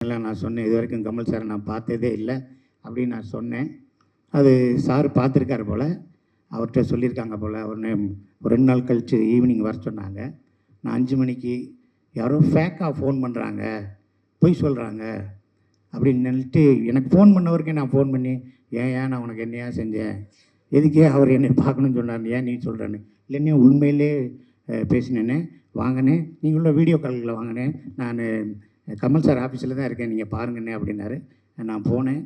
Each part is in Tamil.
எல்லாம் நான் சொன்னேன், இது வரைக்கும் கமல் சாரை நான் பார்த்ததே இல்லை அப்படின்னு நான் சொன்னேன். அது சார் பார்த்துருக்காரு போல், அவர்கிட்ட சொல்லியிருக்காங்க போல். ஒரு 2 நாள் கழித்து ஈவினிங் வர சொன்னாங்க. நான் 5 மணிக்கு யாரோ ஃபேக்காக ஃபோன் பண்ணுறாங்க, பொய் சொல்கிறாங்க அப்படின்னு நினைட்டு எனக்கு ஃபோன் பண்ணவருக்கே நான் ஃபோன் பண்ணி, ஏன் நான் உனக்கு என்னையா செஞ்சேன், எதுக்கே அவர் என்னை பார்க்கணுன்னு சொன்னார், ஏன் நீ சொல்கிறேன்னு. இல்லைன்னே உண்மையிலே பேசினேன்னு வாங்கினே, நீங்களும் வீடியோ காலில் வாங்கினேன், நான் கமல் சார் ஆஃபீஸில் தான் இருக்கேன், நீங்கள் பாருங்கண்ணே அப்படின்னாரு. நான் போனேன்.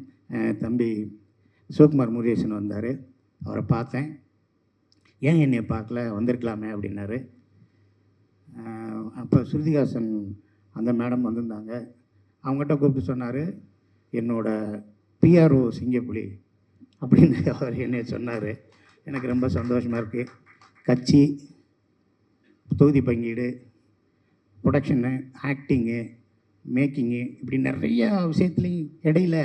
தம்பி சிவகுமார் முருகேசன் வந்தார், அவரை பார்த்தேன். ஏன் என்னை பார்க்கல, வந்திருக்கலாமே அப்படின்னாரு. அப்போ ஸ்ருதிஹாசன் அந்த மேடம் வந்திருந்தாங்க. அவங்ககிட்ட கூப்பிட்டு சொன்னார், என்னோடய பிஆர்ஓ சிங்கப்புலி அப்படின்னு அவர் என்னை சொன்னார். எனக்கு ரொம்ப சந்தோஷமாக இருக்குது. கட்சி, தொகுதி பங்கீடு, ப்ரொடக்ஷனு, ஆக்டிங்கு, மேக்கிங்கு, இப்படி நிறையா விஷயத்துலையும் இடையில்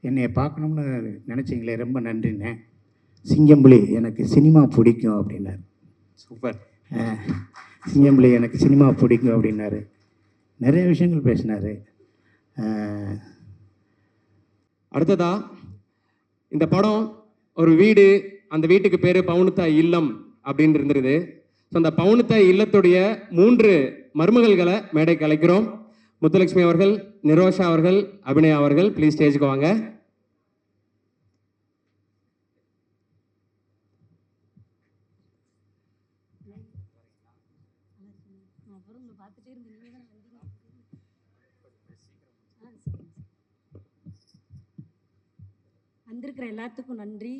என்னை பார்க்கணும்னு நினச்சிங்களே, ரொம்ப நன்றிண்ணே. சிங்கம்புலி எனக்கு சினிமா பிடிக்கும் அப்படின்னார். சூப்பர். சிங்கம்புலி எனக்கு சினிமா பிடிக்கும் அப்படின்னாரு. நிறைய விஷயங்கள் பேசினார். அடுத்ததா இந்த படம் ஒரு வீடு, அந்த வீட்டுக்கு பேர் பவுனுத்தாய் இல்லம் அப்படின்னு இருந்துருது. ஸோ அந்த பவுனுத்தாய் இல்லத்துடைய 3 மருமகள்களை மேடைக்கு அழைக்கிறோம். முத்துலட்சுமி அவர்கள், நிரோஷா அவர்கள், அபிநயா அவர்கள், ப்ளீஸ் ஸ்டேஜுக்கு வாங்க. வந்திருக்கிற எல்லாத்துக்கும் நன்றி.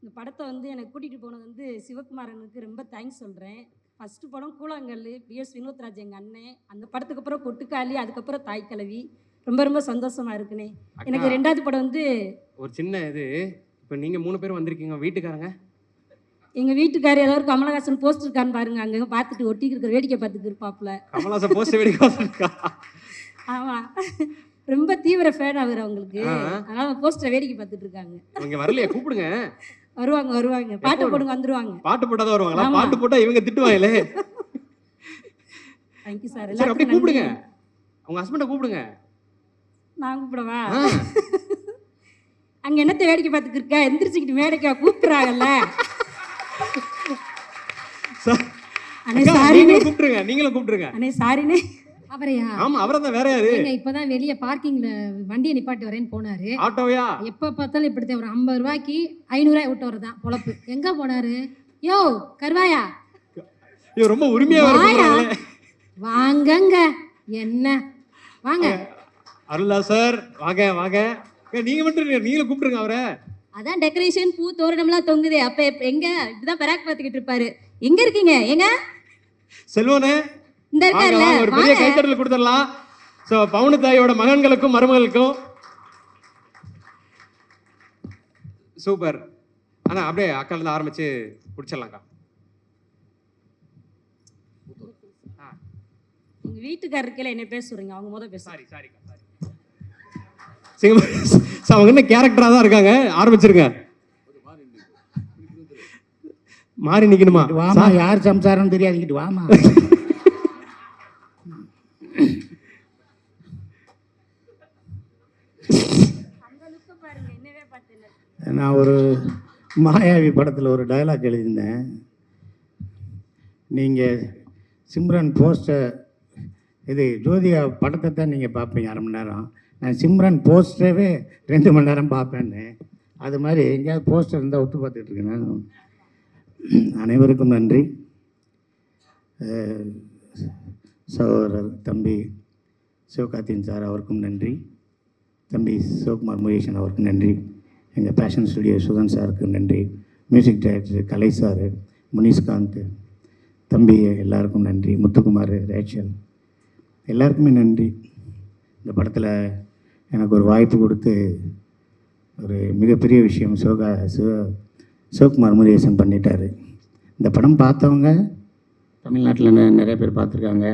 இந்த படத்தை எனக்கு கூட்டிகிட்டு போனது சிவகுமாரனுக்கு ரொம்ப தேங்க்ஸ் சொல்கிறேன். ஃபஸ்ட்டு படம் கூழாங்கல், பிஎஸ் வினோத்ராஜ் எங்கள் அண்ணன். அந்த படத்துக்கு அப்புறம் கொட்டுக்காளி, அதுக்கப்புறம் தாய்க்கிழவி. ரொம்ப ரொம்ப சந்தோஷமாக இருக்குண்ணே. எனக்கு 2வது படம் ஒரு சின்ன இது. இப்போ நீங்கள் 3 பேரும் வந்திருக்கீங்க, வீட்டுக்காரங்க? எங்கள் வீட்டுக்காரர் ஏதோ ஒரு கமலஹாசன் போஸ்ட் இருக்கான்னு பாருங்க, அங்கே பார்த்துட்டு ஒட்டிக்கு இருக்கிற வேடிக்கை பார்த்துட்டு இருப்பாப்புல. கமலஹாசன் போஸ்ட் வேடிக்கை? ஆமாம், ரொம்ப தீவிர ஃபேன் அவர் அவங்களுக்கு. அதனால போஸ்டரை வேடிக்கை பார்த்துட்டு இருக்காங்க. இவங்க வரலையா? கூப்பிடுங்க. வருவாங்க. பாட்டு போடுங்க, வந்துருவாங்க. பாட்டு போட்டாதான் வருவாங்களா? பாட்டு போட்டா இவங்க திட்டுவாங்களே. Thank you sir. சரி, அப்படியே கூப்பிடுங்க, உங்க ஹஸ்பண்டை கூப்பிடுங்க. நான் கூப்பிடவா? அங்க என்னத்தை வேடிக்கை பார்த்துட்டு இருக்க, எந்திரிச்சுக்கிட்டு வேடிக்கை கூப்பிடுறாங்கல்ல. நீங்களும் கூப்பிடுங்க. அண்ணே சாரினே. அவரையா? ஆமா, அவரதான். வேற யாரு? இப்பதான் வெளியே பார்க்கிங்ல வண்டியை நிப்பாட்டி வரேன்னு போனாரு. ஆட்டோயா? எப்ப பார்த்தாலும் இப்படித்தான். ஒரு 50 ரூபாய்க்கு 500 ரூபாய் விட்டு வரதான் பொழப்பு. எங்க போனாரு? யோ கருவாயா, ரொம்ப உரிமையா வாங்கங்க. என்ன வாங்க. அருளா சார், வாங்க வாங்க. நீங்க மட்டும் நீங்களும் கூப்பிடுங்க அவரை. அதான் டெக்கரேஷன், பூ தோரணம்லாம் தொங்குதே. அப்ப எங்க இப்படிதான் பராக் பார்த்துக்கிட்டு இருப்பாரு. எங்க இருக்கீங்க? எங்க செல்வனே? இந்த இருக்காருல, ஒரு பெரிய கைத்தட்டல் கொடுத்துடலாம். சோ பவுனுத்தாயோட மகன்களுக்கும் மருமகளுக்கும். சூப்பர். ஆனா அப்படியே அக்கால இருந்து ஆரம்பிச்சு குடிச்சிடலாம்க்கா. எங்க வீட்டுக்காரருக்கே என்ன பேச சொல்றீங்க? அவங்க முத பேச. சாரிக்கா. அவங்க என்ன கேரக்டரா தான் இருக்காங்க. ஆரம்பிச்சிருங்க. மாறி நிக்கணுமா? வாமா, யார் சம்சாரம் தெரியாதுங்கிட்டு வாமா. நான் ஒரு மாயாவி படத்தில் ஒரு டயலாக் எழுதியிருந்தேன். நீங்கள் சிம்ரன் போஸ்டர், இது ஜோதிகா படத்தை தான் நீங்கள் பார்ப்பீங்க 1/2 மணி நேரம். நான் சிம்ரன் போஸ்டரவே 2 மணி நேரம் பார்ப்பேன்னு. அது மாதிரி எங்கேயாவது போஸ்டர் இருந்தால் ஒத்து பார்த்துட்டு இருக்கேன் நான். அனைவருக்கும் நன்றி. சகோதரர் தம்பி சிவகார்த்திகேயன் சார் அவருக்கும் நன்றி. தம்பி சிவகுமார் முருகேசன் அவருக்கும் நன்றி. எங்கள் பேஷன் ஸ்டுடியோ சுதன் சாருக்கு நன்றி. மியூசிக் டைரக்டர் கலை சார், முனிஷ்காந்த், தம்பி எல்லாருக்கும் நன்றி. முத்துக்குமார், ரேச்சல், எல்லாருக்குமே நன்றி. இந்த படத்தில் எனக்கு ஒரு வாய்ப்பு கொடுத்து ஒரு மிகப்பெரிய விஷயம் சிவகுமார் முருகேசன் பண்ணிட்டார். இந்த படம் பார்த்தவங்க தமிழ்நாட்டில் நிறைய பேர் பார்த்துருக்காங்க,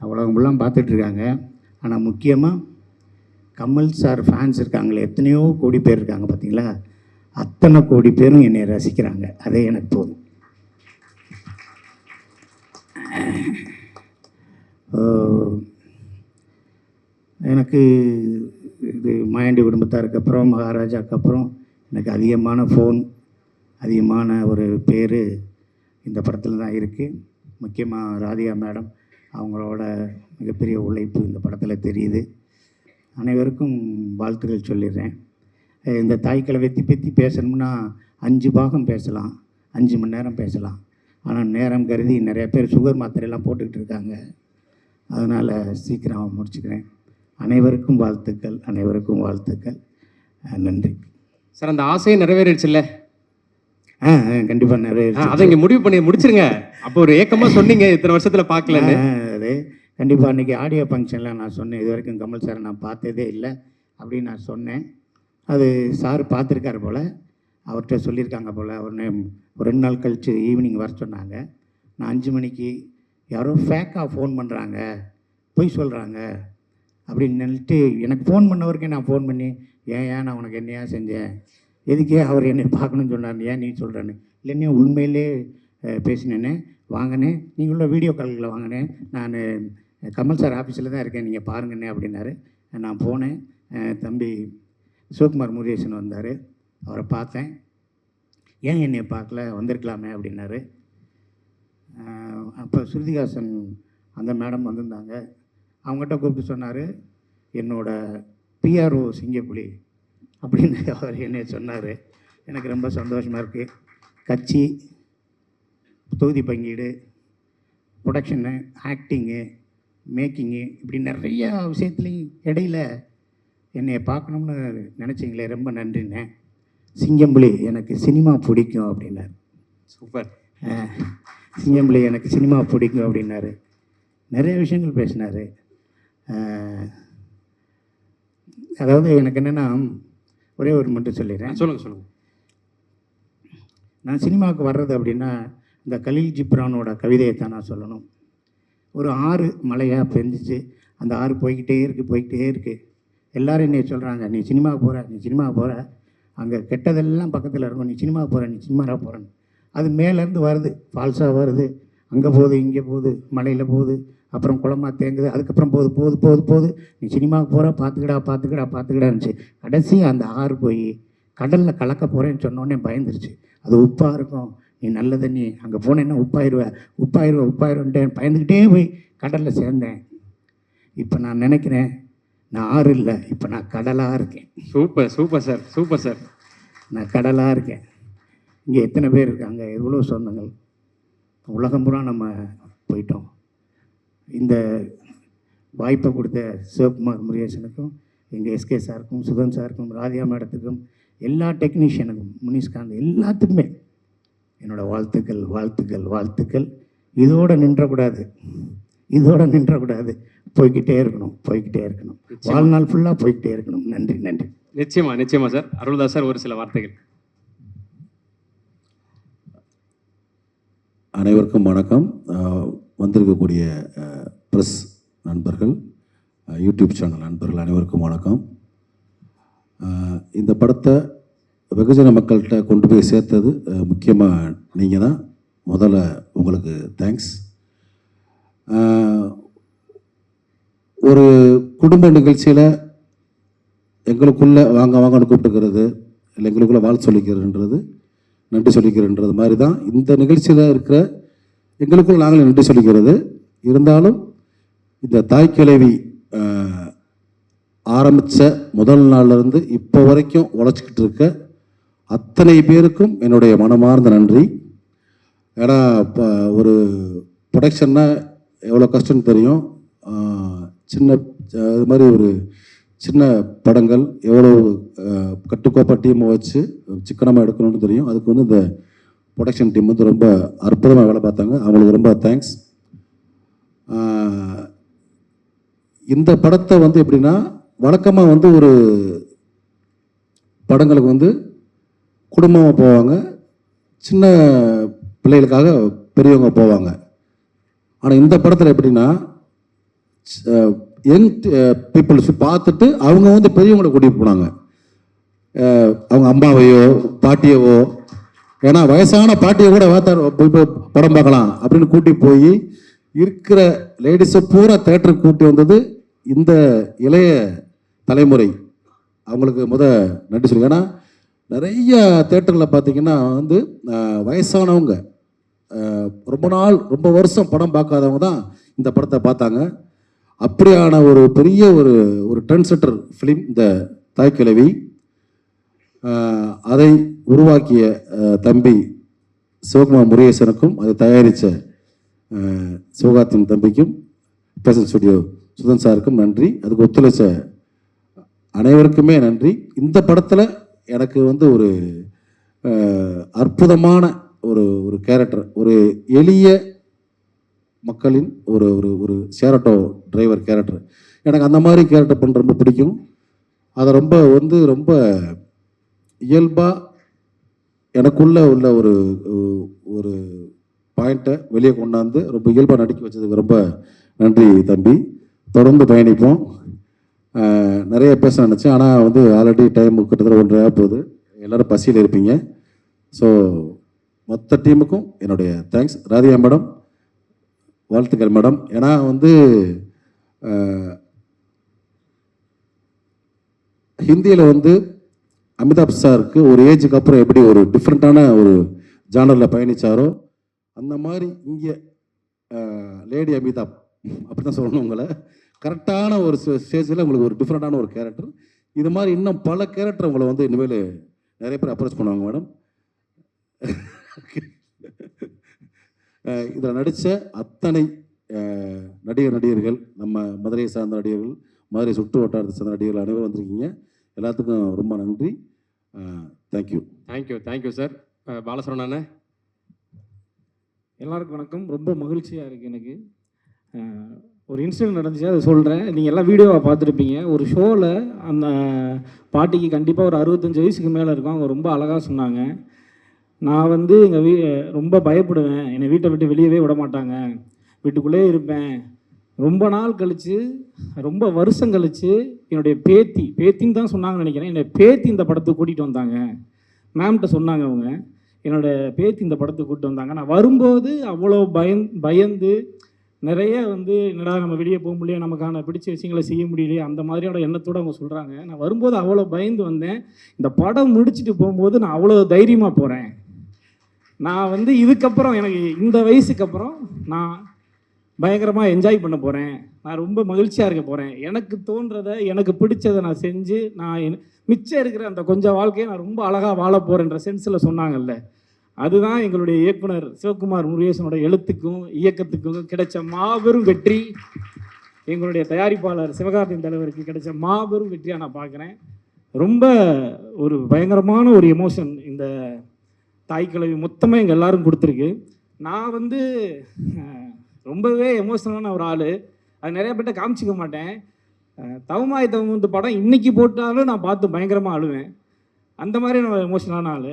உலகம் ஃபுல்லாக பார்த்துட்ருக்காங்க. ஆனால் முக்கியமாக கமல் சார் ஃபேன்ஸ் இருக்காங்களே, எத்தனையோ கோடி பேர் இருக்காங்க பார்த்தீங்களா, அத்தனை கோடி பேரும் என்னை ரசிக்கிறாங்க. அதே எனக்கு போதும். எனக்கு இது மாயாண்டி குடும்பத்தாருக்கு அப்புறம் மகாராஜாவுக்கு அப்புறம் எனக்கு அதிகமான ஃபோன், அதிகமான ஒரு பேர் இந்த படத்தில் தான் இருக்குது. முக்கியமாக ராதிகா மேடம் அவங்களோட மிகப்பெரிய உழைப்பு இந்த படத்தில் தெரியுது. அனைவருக்கும் வாழ்த்துக்கள் சொல்லிடுறேன். இந்த தாய்க்கிழவை பற்றி பேசணும்னா 5 பாகம் பேசலாம், 5 மணி நேரம் பேசலாம். ஆனால் நேரம் கருதி நிறைய பேர் சுகர் மாத்திரையெல்லாம் போட்டுக்கிட்டு இருக்காங்க. அதனால் சீக்கிரம் முடிச்சுக்கிறேன். அனைவருக்கும் வாழ்த்துக்கள், அனைவருக்கும் வாழ்த்துக்கள். நன்றி சார். அந்த ஆசையை நிறைவேறிடுச்சுல்ல? கண்டிப்பாக நிறைய அதை இங்கே முடிவு பண்ணி முடிச்சிருங்க. அப்போ ஒரு ஏக்கமாக சொன்னீங்க இத்தனை வருஷத்தில் பார்க்கலன்னு. அது கண்டிப்பாக அன்றைக்கி ஆடியோ ஃபங்க்ஷனில் நான் சொன்னேன், இது வரைக்கும் கமல் சாரை நான் பார்த்ததே இல்லை அப்படின்னு நான் சொன்னேன். அது சார் பார்த்துருக்காரு போல், அவர்கிட்ட சொல்லியிருக்காங்க போல். ஒரு 2 நாள் கழித்து ஈவினிங் வர சொன்னாங்க. நான் 5 மணிக்கு யாரோ ஃபேக்காக ஃபோன் பண்ணுறாங்க, பொய் சொல்கிறாங்க அப்படின்னு நினைட்டு எனக்கு ஃபோன் பண்ணவருக்கே நான் ஃபோன் பண்ணி, ஏன் நான் உனக்கு என்னையா செஞ்சேன், எதுக்கே அவர் என்னை பார்க்கணுன்னு சொன்னார், ஏன் நீ சொல்கிறேன்னு. இல்லைன்னே உண்மையிலே பேசினேன்னு வாங்கினேன், நீங்களும் வீடியோ கால்களில் வாங்கினேன், நான் கமல் சார் ஆஃபீஸில் தான் இருக்கேன், நீங்கள் பாருங்கண்ணே அப்படின்னாரு. நான் போனேன். தம்பி சிவகுமார் முருகேசன் வந்தார், அவரை பார்த்தேன். ஏன் என்னை பார்க்கல, வந்திருக்கலாமே அப்படின்னாரு. அப்போ ஸ்ருதிஹாசன் அந்த மேடம் வந்திருந்தாங்க. அவங்ககிட்ட கூப்பிட்டு சொன்னார், என்னோட பிஆர்ஓ சிங்கப்புலி அப்படின்னு அவர் என்னை சொன்னார். எனக்கு ரொம்ப சந்தோஷமாக இருக்குது. கட்சி, தொகுதி பங்கீடு, ப்ரொடக்ஷனு, ஆக்டிங்கு, மேக்கிங்கு, இப்படி நிறையா விஷயத்துலையும் இடையில் என்னை பார்க்கணும்னு நினச்சிங்களே, ரொம்ப நன்றிண்ணே. சிங்கம்புலி எனக்கு சினிமா பிடிக்கும் அப்படின்னார். சூப்பர். சிங்கம்புலி எனக்கு சினிமா பிடிக்கும் அப்படின்னாரு. நிறைய விஷயங்கள் பேசினார். அதாவது எனக்கு என்னென்னா, ஒரே ஒரு மட்டும் சொல்லிடுறேன். சொல்லுங்கள். நான் சினிமாவுக்கு வர்றது அப்படின்னா இந்த கலீல் ஜிப்ரானோட கவிதையை தான் நான் சொல்லணும். ஒரு ஆறு மழையாக பெஞ்சிச்சு, அந்த ஆறு போய்கிட்டே இருக்குது. எல்லோரும் என்னை சொல்கிறாங்க, நீ சினிமாவுக்கு போகிற, அங்கே கெட்டதெல்லாம் பக்கத்தில் இருக்கும், நீ சினிமாவுக்கு போகிறேன்னு. அது மேலேருந்து வருது, ஃபால்ஸாக வருது, அங்கே போகுது, இங்கே போகுது, மலையில் போகுது, அப்புறம் குளமாக தேங்குது, அதுக்கப்புறம் போகுது, நீ சினிமாவுக்கு போகிற, பார்த்துக்கிடான்னுச்சு. கடைசி அந்த ஆறு போய் கடலில் கலக்க போகிறேன்னு சொன்னோடனே பயந்துருச்சு. அது உப்பாக இருக்கும், நீ நல்ல தண்ணி, அங்கே போனேன்னா உப்பாயிருவேன்ட்டேன். பயந்துக்கிட்டே போய் கடலில் சேர்ந்தேன். இப்போ நான் நினைக்கிறேன், நான் ஆறு இல்லை, இப்போ நான் கடலாக இருக்கேன். Super sir. நான் கடலாக இருக்கேன். இங்கே எத்தனை பேர் இருக்காங்க, எவ்வளோ சொந்தங்கள், உலகம் பூரா நம்ம போயிட்டோம். இந்த வாய்ப்பை கொடுத்த சிவகுமார் முருகேசனுக்கும், எங்கள் எஸ்கே சாருக்கும், சுதன் சாருக்கும், ராதிகா மேடத்துக்கும், எல்லா டெக்னீஷியனுக்கும், முனிஷ்காந்த், எல்லாத்துக்குமே என்னோடய வாழ்த்துக்கள். இதோடு நின்றக்கூடாது, போய்கிட்டே இருக்கணும். வாழ்நாள் ஃபுல்லாக போய்கிட்டே இருக்கணும். நன்றி. நிச்சயமா சார். அருள்தாஸ் சார், ஒரு சில வார்த்தைகள். அனைவருக்கும் வணக்கம். வந்திருக்கக்கூடிய ப்ரெஸ் நண்பர்கள், யூடியூப் சேனல் நண்பர்கள் அனைவருக்கும் வணக்கம். இந்த படத்தை வெகுஜன மக்கள்கிட்ட கொண்டு போய் சேர்த்தது முக்கியமாக நீங்கள் தான். முதல்ல உங்களுக்கு தேங்க்ஸ். ஒரு குடும்ப நிகழ்ச்சியில் எங்களுக்குள்ளே வாங்கன்னு கூப்பிட்டுக்கிறது, இல்லை எங்களுக்குள்ளே வாழ்த்து சொல்லிக்கிறதுன்றது, நன்றி சொல்லிக்கிறன்றது மாதிரி தான் இந்த நிகழ்ச்சியில் இருக்கிற எங்களுக்குள்ள நாங்களே நன்றி சொல்லிக்கிறது. இருந்தாலும் இந்த தாய் கிழவி ஆரம்பித்த முதல் நாள்லேருந்து இப்போ வரைக்கும் உழைச்சிக்கிட்டு இருக்க அத்தனை பேருக்கும் என்னுடைய மனமார்ந்த நன்றி. ஏன்னா இப்போ ஒரு ப்ரொடக்ஷன்னா எவ்வளோ கஷ்டம்னு தெரியும். இது மாதிரி ஒரு சின்ன படங்கள் எவ்வளோ கட்டுக்கோப்பாக டீமை வச்சு சிக்கனமாக எடுக்கணும்னு தெரியும். அதுக்கு வந்து இந்த ப்ரொடக்ஷன் டீம் வந்து ரொம்ப அற்புதமாக வேலை பார்த்தாங்க. அவங்களுக்கு ரொம்ப தேங்க்ஸ். இந்த படத்தை வந்து எப்படின்னா, வழக்கமாக வந்து ஒரு படங்களுக்கு வந்து குடும்பமாக போவாங்க, சின்ன பிள்ளைகளுக்காக பெரியவங்க போவாங்க. ஆனால் இந்த படத்தில் எப்படின்னா, யங் பீப்புள்ஸ் பார்த்துட்டு அவங்க வந்து பெரியவங்களை கூட்டிகிட்டு போனாங்க. அவங்க அம்மாவையோ பாட்டியவோ, ஏன்னா வயசான பாட்டியை கூட படம் பார்க்கலாம் அப்படின்னு கூட்டி போய் இருக்கிற லேடிஸை பூரா தேட்டருக்கு கூட்டி வந்தது இந்த இளைய தலைமுறை அவங்களுக்கு நன்றி சொல்லுங்க. ஏன்னா நிறைய தேட்டரில் பார்த்தீங்கன்னா வந்து வயசானவங்க ரொம்ப வருஷம் படம் பார்க்காதவங்க தான் இந்த படத்தை பார்த்தாங்க. அப்படியான ஒரு பெரிய ஒரு ட்ரெண்ட் செட்டர் ஃபிலிம் இந்த தாய்க்கிழவி. அதை உருவாக்கிய தம்பி சிவகுமார் முருகேசனுக்கும் அதை தயாரித்த சிவகார்த்தின் தம்பிக்கும் பேஷன் ஸ்டுடியோ சுதன் சாருக்கும் நன்றி. அதுக்கு ஒத்துழைச்ச அனைவருக்குமே நன்றி. இந்த படத்தில் எனக்கு வந்து ஒரு அற்புதமான ஒரு கேரக்டர், ஒரு எளிய மக்களின் ஒரு ஷேர் ஆட்டோ டிரைவர் கேரக்டர். எனக்கு அந்த மாதிரி கேரக்டர் பண்ண ரொம்ப பிடிக்கும். அதை ரொம்ப இயல்பாக எனக்குள்ள உள்ள ஒரு பாயிண்ட்டை வெளியே கொண்டாந்து ரொம்ப இயல்பாக நடிக்க வச்சதுக்கு ரொம்ப நன்றி தம்பி. தொடர்ந்து பயணிப்போம். நிறைய பேச நினச்சேன், ஆனால் வந்து ஆல்ரெடி டைம் கிட்டத்தட்ட 1:30 போகுது. எல்லோரும் பசியில் இருப்பீங்க. ஸோ மொத்த டீமுக்கும் என்னுடைய தேங்க்ஸ். ராதிகா மேடம் வாழ்த்துக்கள் மேடம். ஏன்னா வந்து ஹிந்தியில் வந்து அமிதாப் சாருக்கு ஒரு ஏஜுக்கு அப்புறம் எப்படி ஒரு டிஃப்ரெண்ட்டான ஒரு ஜானரில் பயணித்தாரோ அந்த மாதிரி இங்கே லேடி அமிதாப் அப்படி தான் சொல்லணும். உங்களை கரெக்டான ஒரு ஸ்டேஜில் உங்களுக்கு ஒரு டிஃப்ரெண்ட்டான ஒரு கேரக்டர். இது மாதிரி இன்னும் பல கேரக்டர் உங்களை வந்து இனிமேல் நிறைய பேர் அப்ரோச் பண்ணுவாங்க மேடம். இதில் நடித்த அத்தனை நடிகர்கள், நம்ம மதுரையை சார்ந்த நடிகர்கள், மதுரை சுற்று வட்டாரத்தை சார்ந்த நடிகர்கள் அனைவரும் வந்திருக்கீங்க. எல்லாத்துக்கும் ரொம்ப நன்றி. Thank you sir. பாலசரவணண்ணே. எல்லாருக்கும் வணக்கம். ரொம்ப மகிழ்ச்சியாக இருக்குது எனக்கு. ஒரு இன்சிடென்ட் நடந்துச்சு, அதை சொல்கிறேன். நீங்கள் எல்லாம் வீடியோவை பார்த்துருப்பீங்க. ஒரு ஷோவில் அந்த பாட்டிக்கு கண்டிப்பாக ஒரு 65 வயசுக்கு மேலே இருக்கும். அவங்க ரொம்ப அழகாக சொன்னாங்க. நான் வந்து ரொம்ப பயப்படுவேன், என்னை வீட்டை விட்டு வெளியவே விட மாட்டாங்க, வீட்டுக்குள்ளே இருப்பேன். ரொம்ப நாள் கழித்து, ரொம்ப வருஷம் கழித்து என்னுடைய பேத்தின்னு தான் சொன்னாங்கன்னு நினைக்கிறேன். என்னுடைய பேத்தி இந்த படத்துக்கு கூட்டிகிட்டு வந்தாங்க. மேம்கிட்ட சொன்னாங்க அவங்க, என்னோடய பேத்தி இந்த படத்துக்கு கூப்பிட்டு வந்தாங்க. நான் வரும்போது அவ்வளோ பயந்து நிறைய வந்து என்னடா நம்ம வெளியே போக முடியல, நமக்கான பிடிச்ச விஷயங்களை செய்ய முடியலையே, அந்த மாதிரியான எண்ணத்தோடு அவங்க சொல்கிறாங்க. நான் வரும்போது அவ்வளோ பயந்து வந்தேன். இந்த படம் முடிச்சுட்டு போகும்போது நான் அவ்வளோ தைரியமாக போகிறேன். நான் வந்து இதுக்கப்புறம் எனக்கு இந்த வயசுக்கு அப்புறம் நான் பயங்கரமாக என்ஜாய் பண்ண போகிறேன். நான் ரொம்ப மகிழ்ச்சியாக இருக்க போகிறேன். எனக்கு தோன்றதை, எனக்கு பிடிச்சதை நான் செஞ்சு நான் மிச்சம் இருக்கிற அந்த கொஞ்சம் வாழ்க்கையை நான் ரொம்ப அழகாக வாழ போகிறேன்ற சென்ஸில் சொன்னாங்கல்ல, அதுதான் எங்களுடைய இயக்குனர் சிவகுமார் முருகேசனோட எழுத்துக்கும் இயக்கத்துக்கும் கிடைச்ச மாபெரும் வெற்றி. எங்களுடைய தயாரிப்பாளர் சிவகார்த்தியின் தலைவருக்கு கிடைச்ச மாபெரும் வெற்றியாக நான் பார்க்குறேன். ரொம்ப ஒரு பயங்கரமான ஒரு எமோஷன் இந்த தாய்க்கிழவி மொத்தமாக எங்கள் எல்லாரும் கொடுத்துருக்கு. நான் வந்து ரொம்பவே எமோஷனலான ஒரு ஆள். அது நிறைய பேர்ட்ட காமிச்சிக்க மாட்டேன். தவமாய் தவம் படம் இன்றைக்கி போட்டாலும் நான் பார்த்து பயங்கரமாக அழுவேன். அந்த மாதிரி நான் எமோஷனலான ஆள்.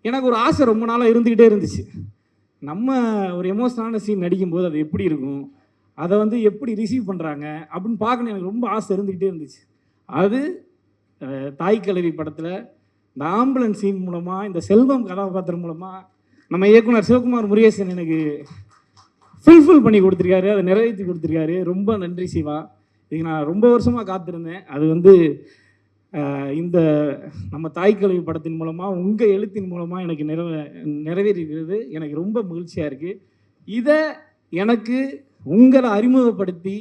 எனக்கு ஒரு ஆசை ரொம்ப நாளாக இருந்துக்கிட்டே இருந்துச்சு. நம்ம ஒரு எமோஷனலான சீன் நடிக்கும்போது அது எப்படி இருக்கும், அதை வந்து எப்படி ரிசீவ் பண்ணுறாங்க அப்படின்னு பார்க்கணும் எனக்கு ரொம்ப ஆசை இருந்துக்கிட்டே இருந்துச்சு. அது தாய்க்கிழவி படத்தில் இந்த ஆம்புலன்ஸ் சீன் மூலமாக, இந்த செல்வம் கதாபாத்திரம் மூலமாக நம்ம இயக்குனர் சிவகுமார் முருகேசன் எனக்கு ஃபுல்ஃபில் பண்ணி கொடுத்துருக்காரு, அதை நிறைவேற்றி கொடுத்துருக்காரு. ரொம்ப நன்றி சிவா. இதுக்கு நான் ரொம்ப வருஷமாக காத்திருந்தேன். அது வந்து இந்த நம்ம தாய்க்கிழவி படத்தின் மூலமாக, உங்கள் எழுத்தின் மூலமாக எனக்கு நிறைவேறிக்கிறது எனக்கு ரொம்ப மகிழ்ச்சியாக இருக்குது. இதை எனக்கு உங்களை அறிமுகப்படுத்தி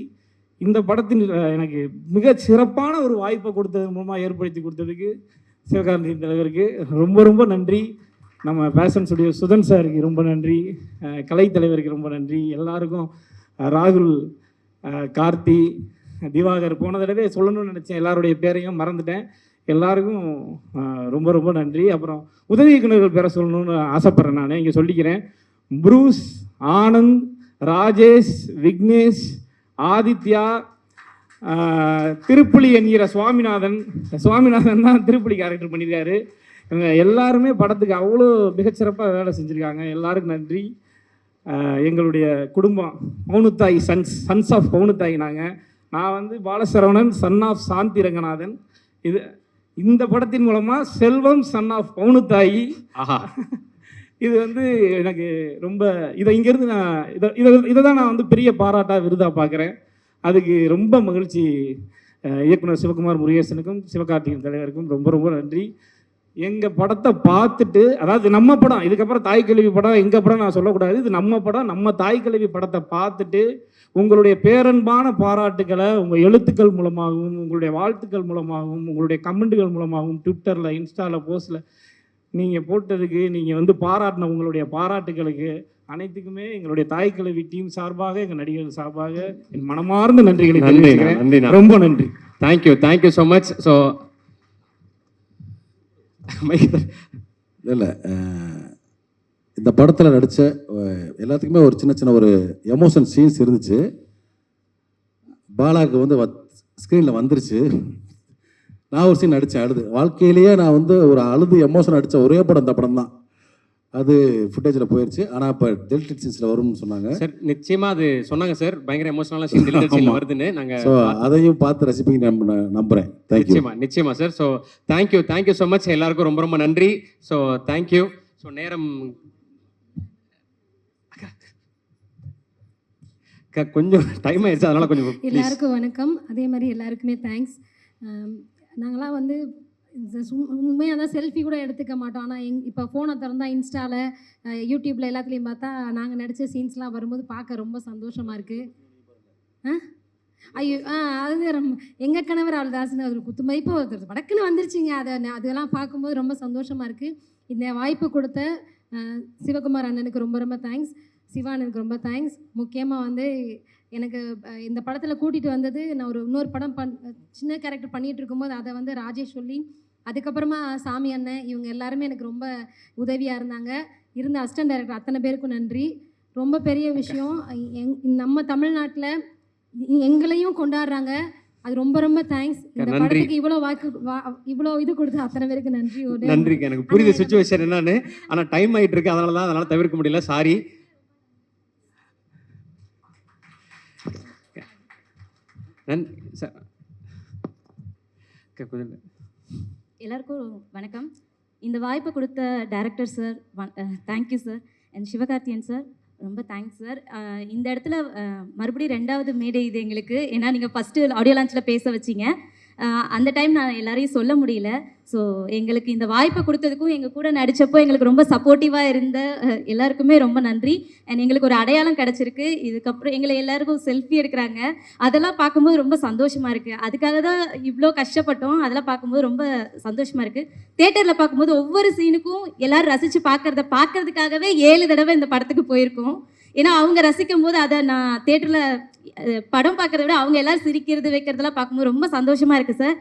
இந்த படத்தின் எனக்கு மிக சிறப்பான ஒரு வாய்ப்பை கொடுத்தது மூலமாக ஏற்படுத்தி கொடுத்ததுக்கு சிவகார்த்தியின் தலைவருக்கு ரொம்ப ரொம்ப நன்றி. நம்ம பேஷன் ஸ்டுடியோ சுதன் சாருக்கு ரொம்ப நன்றி. கலைத்தலைவருக்கு ரொம்ப நன்றி. எல்லாருக்கும், ராகுல், கார்த்தி, திவாகர், போன தடவை சொல்லணும்னு நினச்சேன், எல்லாருடைய பேரையும் மறந்துட்டேன். எல்லாருக்கும் ரொம்ப ரொம்ப நன்றி. அப்புறம் உதவி இயக்குநர்கள் பேரை சொல்லணும்னு ஆசைப்பட்றேன். நான் இங்கே சொல்லிக்கிறேன். ப்ரூஸ், ஆனந்த், ராஜேஷ், விக்னேஷ், ஆதித்யா, திருப்புலி என்கிற சுவாமிநாதன் தான் திருப்புலி கேரக்டர் பண்ணியிருக்காரு. இவங்க எல்லாருமே படத்துக்கு அவ்வளோ மிகச்சிறப்பாக வேலை செஞ்சுருக்காங்க. எல்லாருக்கும் நன்றி. எங்களுடைய குடும்பம் பவுனுத்தாய் சன்ஸ் ஆஃப் பவுனுத்தாய். நான் வந்து பாலசரவணன், சன் ஆஃப் சாந்தி ரங்கநாதன். இந்த படத்தின் மூலமாக செல்வம் சன் ஆஃப் பவுனுத்தாயி. இது வந்து எனக்கு ரொம்ப இதை இங்கேருந்து நான் இதை தான் நான் வந்து பெரிய பாராட்டாக விருதாக பார்க்குறேன். அதுக்கு ரொம்ப மகிழ்ச்சி. இயக்குனர் சிவகுமார் முருகேசனுக்கும் சிவகார்த்திகேயன் தலைவருக்கும் ரொம்ப ரொம்ப நன்றி. எங்கள் படத்தை பார்த்துட்டு, அதாவது நம்ம படம், இதுக்கப்புறம் தாய் கிழவி படம் எங்கள் படம் நான் சொல்லக்கூடாது, இது நம்ம படம், நம்ம தாய் கிழவி படத்தை பார்த்துட்டு உங்களுடைய பேரன்பான பாராட்டுக்களை உங்கள் எழுத்துக்கள் மூலமாகவும், உங்களுடைய வாழ்த்துக்கள் மூலமாகவும், உங்களுடைய கமெண்ட்டுகள் மூலமாகவும், ட்விட்டரில், இன்ஸ்டாவில், போஸ்ட்டில் நீங்கள் போட்டதுக்கு, நீங்கள் பாராட்டின உங்களுடைய பாராட்டுகளுக்கு அனைத்துக்குமே எங்களுடைய தாய் கிழவி டீம் சார்பாக, எங்கள் நடிகர்கள் சார்பாக என் மனமார்ந்த நன்றிகளை தெரிவிக்கிறேன். ரொம்ப நன்றி. Thank you so much. ஸோ இல்லை, இந்த படத்தில் நடித்த எல்லாத்துக்குமே ஒரு சின்ன சின்ன ஒரு எமோஷன் சீன்ஸ் இருந்துச்சு. பாலாவுக்கு ஸ்க்ரீனில் வந்துருச்சு. நான் ஒரு சீன் நடித்தேன் அழுது. வாழ்க்கையிலேயே நான் ஒரு அழுது எமோஷன் அடித்த ஒரே படம் இந்த படம் தான். அது ஃபுட்டேஜில் போயிடுச்சு. ஆனால் இப்போ டெலிட்டட் சீன்ஸில் வரும்னு சொன்னாங்க சார். நிச்சயமாக அது சொன்னாங்க சார், பயங்கர எமோஷனலாக சீன் டெலிட்டட் சீன் வருதுன்னு. நாங்கள் ஸோ அதையும் பார்த்து ரசிப்பீங்க நம்புகிறேன். தேங்க்யூ. நிச்சயமா sir. So thank you so much. எல்லாருக்கும் ரொம்ப ரொம்ப நன்றி. So thank you. ஸோ நேரம் கொஞ்சம் டைம் ஆயிடுச்சு, அதனால கொஞ்சம் எல்லாருக்கும் வணக்கம். அதே மாதிரி எல்லாருக்குமே தேங்க்ஸ். நாங்களாம் உண்மையாக தான் செல்ஃபி கூட எடுத்துக்க மாட்டோம். ஆனால் இப்போ ஃபோனை திறந்தா இன்ஸ்டாவில், யூடியூப்பில் எல்லாத்துலேயும் பார்த்தா நாங்கள் நடித்த சீன்ஸ்லாம் வரும்போது பார்க்க ரொம்ப சந்தோஷமாக இருக்குது. ஐயோ அது ரொம்ப எங்கள் கணவர் அவள்தாஸ்னு ஒரு குத்து மதிப்பு வடக்குன்னு வந்துருச்சுங்க. அதெல்லாம் பார்க்கும்போது ரொம்ப சந்தோஷமாக இருக்குது. இந்த வாய்ப்பு கொடுத்த சிவகுமார் அண்ணனுக்கு ரொம்ப ரொம்ப தேங்க்ஸ். சிவானனுக்கு ரொம்ப தேங்க்ஸ். முக்கியமாக எனக்கு இந்த படத்தில் கூட்டிகிட்டு வந்தது, நான் இன்னொரு படம் சின்ன கேரக்டர் பண்ணிகிட்டு இருக்கும்போது அதை ராஜேஷ் சொல்லி, அதுக்கப்புறமா சாமி அண்ணன், இவங்க எல்லாருமே எனக்கு ரொம்ப உதவியாக இருந்தாங்க. இருந்த அசிஸ்டன்ட் டைரக்டர் அத்தனை பேருக்கும் நன்றி. ரொம்ப பெரிய விஷயம், நம்ம தமிழ்நாட்டில் எங்களையும் கொண்டாடுறாங்க. அது ரொம்ப ரொம்ப தேங்க்ஸ். இந்த படத்துக்கு இவ்வளோ இது கொடுத்து அத்தனை பேருக்கு நன்றி. நன்றிங்க. எனக்கு புரியுது சிச்சுவேஷன் என்னன்னு. ஆனால் டைம் ஆகிட்டு இருக்கு, அதனால தவிர்க்க முடியல. சாரி. எல்லாருக்கும் வணக்கம். இந்த வாய்ப்பு கொடுத்த director sir thank you sir. And Sivakarthikeyan sir ரொம்ப தேங்க்ஸ் சார். இந்த இடத்துல மறுபடியும் 2வது மேடை இது எங்களுக்கு. ஏன்னா நீங்கள் ஃபஸ்ட்டு ஆடியோ லான்ச்சில் பேச வச்சிங்க. அந்த டைம் நான் எல்லாரையும் சொல்ல முடியல. ஸோ எங்களுக்கு இந்த வாய்ப்பை கொடுத்ததுக்கும், எங்கள் கூட நடித்தப்போ எங்களுக்கு ரொம்ப சப்போர்ட்டிவாக இருந்த எல்லாருக்குமே ரொம்ப நன்றி. அண்ட் எங்களுக்கு ஒரு அடையாளம் கிடச்சிருக்கு. இதுக்கப்புறம் எங்களை எல்லாருக்கும் செல்ஃபி எடுக்கிறாங்க. அதெல்லாம் பார்க்கும்போது ரொம்ப சந்தோஷமாக இருக்குது. அதுக்காக தான் இவ்வளோ கஷ்டப்பட்டோம். அதெல்லாம் பார்க்கும்போது ரொம்ப சந்தோஷமாக இருக்குது. தேட்டரில் பார்க்கும்போது ஒவ்வொரு சீனுக்கும் எல்லோரும் ரசித்து பார்க்கறதுக்காகவே 7 தடவை இந்த படத்துக்கு போயிருக்கோம். ஏன்னா அவங்க ரசிக்கும் போது அதை நான் தேட்டரில் படம் பார்க்குறத விட அவங்க எல்லோரும் சிரிக்கிறது வைக்கிறதெல்லாம் பார்க்கும்போது ரொம்ப சந்தோஷமாக இருக்குது சார்.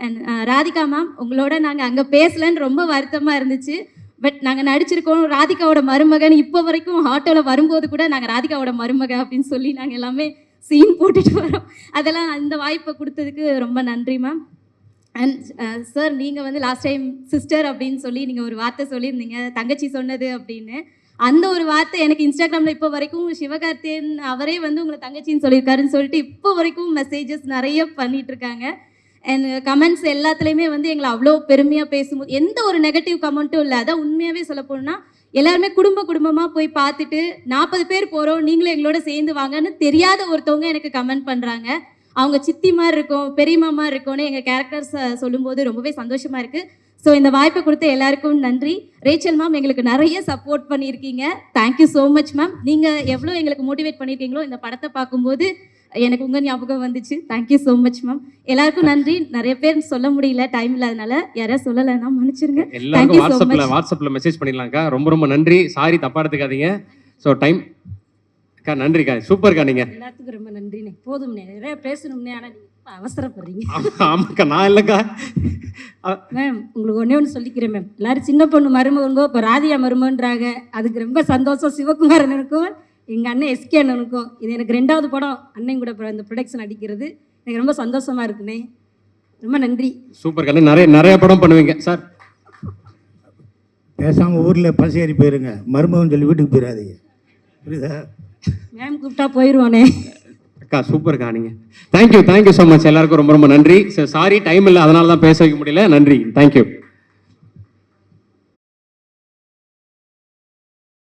அண்ட் ராதிகா மேம், உங்களோட நாங்கள் அங்கே பேசலன்னு ரொம்ப வருத்தமாக இருந்துச்சு. பட் நாங்கள் நடிச்சிருக்கோம். ராதிகாவோட மருமகன் இப்போ வரைக்கும் ஆட்டோவில் வரும்போது கூட நாங்கள் ராதிகாவோட மருமகன் அப்படின்னு சொல்லி நாங்கள் எல்லாமே சீன் போட்டுட்டு வரோம். அதெல்லாம் இந்த வாய்ப்பை கொடுத்ததுக்கு ரொம்ப நன்றி மேம். அண்ட் சார், நீங்கள் லாஸ்ட் டைம் சிஸ்டர் அப்படின்னு சொல்லி நீங்கள் ஒரு வார்த்தை சொல்லியிருந்தீங்க, தங்கச்சி சொன்னது அப்படின்னு. அந்த ஒரு வார்த்தை எனக்கு இன்ஸ்டாகிராமில் இப்போ வரைக்கும் சிவகார்த்தியன் அவரே உங்களை தங்கச்சின்னு சொல்லியிருக்காருன்னு சொல்லிட்டு இப்போ வரைக்கும் மெசேஜஸ் நிறைய பண்ணிகிட்ருக்காங்க. அண்ட் கமெண்ட்ஸ் எல்லாத்துலேயுமே எங்களை அவ்வளோ பெருமையாக பேசும்போது எந்த ஒரு நெகட்டிவ் கமெண்ட்டும் இல்லை. அதான் உண்மையாகவே சொல்ல போனால் எல்லாருமே குடும்பமாக போய் பார்த்துட்டு 40 பேர் போகிறோம், நீங்களும் எங்களோட சேர்ந்து வாங்கன்னு தெரியாத ஒருத்தவங்க எனக்கு கமெண்ட் பண்ணுறாங்க. அவங்க சித்தி மாதிரி இருக்கும், பெரியம்மா மாதிரி இருக்கும்னு எங்கள் கேரக்டர்ஸ் சொல்லும்போது ரொம்பவே சந்தோஷமாக இருக்குது. ஸோ இந்த வாய்ப்பை கொடுத்த எல்லாருக்கும் நன்றி. ரேச்சல் மேம், எங்களுக்கு நிறைய சப்போர்ட் பண்ணியிருக்கீங்க. Thank you so much ma'am. நீங்கள் எவ்வளோ எங்களுக்கு மோட்டிவேட் பண்ணியிருக்கீங்களோ இந்த படத்தை பார்க்கும்போது எனக்கு உங்கள் ஞாபகம் வந்துச்சு. Thank you so much ma'am. எல்லாருக்கும் நன்றி. நிறைய பேர் சொல்ல முடியல, டைம் இல்லாதனால. யாராவது சொல்லலைன்னா மன்னிச்சிருங்க. எல்லாருக்கும் வாட்ஸ்அப்பில் மெசேஜ் பண்ணிடலாம்க்கா. ரொம்ப ரொம்ப நன்றி. சாரி, தப்பாக எடுத்துக்காதீங்க. ஸோ டைம் அக்கா, நன்றிக்கா, சூப்பர்க்கா. நீங்கள் எல்லாத்துக்கும் ரொம்ப நன்றிண்ணே. போதும்ண்ணே, நிறைய பேசணும்னே. ஆனால் நீங்கள் அவசரப்படுறீங்க. ஆமாக்கா, நான் இல்லைக்கா மேம். உங்களுக்கு ஒன்று சொல்லிக்கிறேன் மேம். எல்லாரும் சின்ன பொண்ணு மருமகன்கோ இப்போ ராதியா மருமகன்றாங்க. அதுக்கு ரொம்ப சந்தோஷம். சிவகுமார் அண்ணனுக்கும் எங்கள் அண்ணன் எஸ்கே அண்ணனுக்கும். இது எனக்கு 2வது படம் அண்ணன் கூட இந்த ப்ரொடக்ஷன் அடிக்கிறது. எனக்கு ரொம்ப சந்தோஷமாக இருக்குண்ணே. ரொம்ப நன்றி. சூப்பர் கண்ணு. நிறைய படம் பண்ணுவீங்க சார். பேசாமல் ஊரில் பஸ் ஏறி போயிருங்க, மருமகன் சொல்லி வீட்டுக்கு போயிடாதீங்க, புரியுதா? மேம் கூப்பிட்டா போயிடுவானே. அக்கா சூப்பர்க்கா. நீங்கள் தேங்க்யூ ஸோ மச். எல்லாருக்கும் ரொம்ப ரொம்ப நன்றி. சாரி, டைம் இல்லை, அதனால தான் பேச வைக்க முடியல. நன்றி, தேங்க்யூ.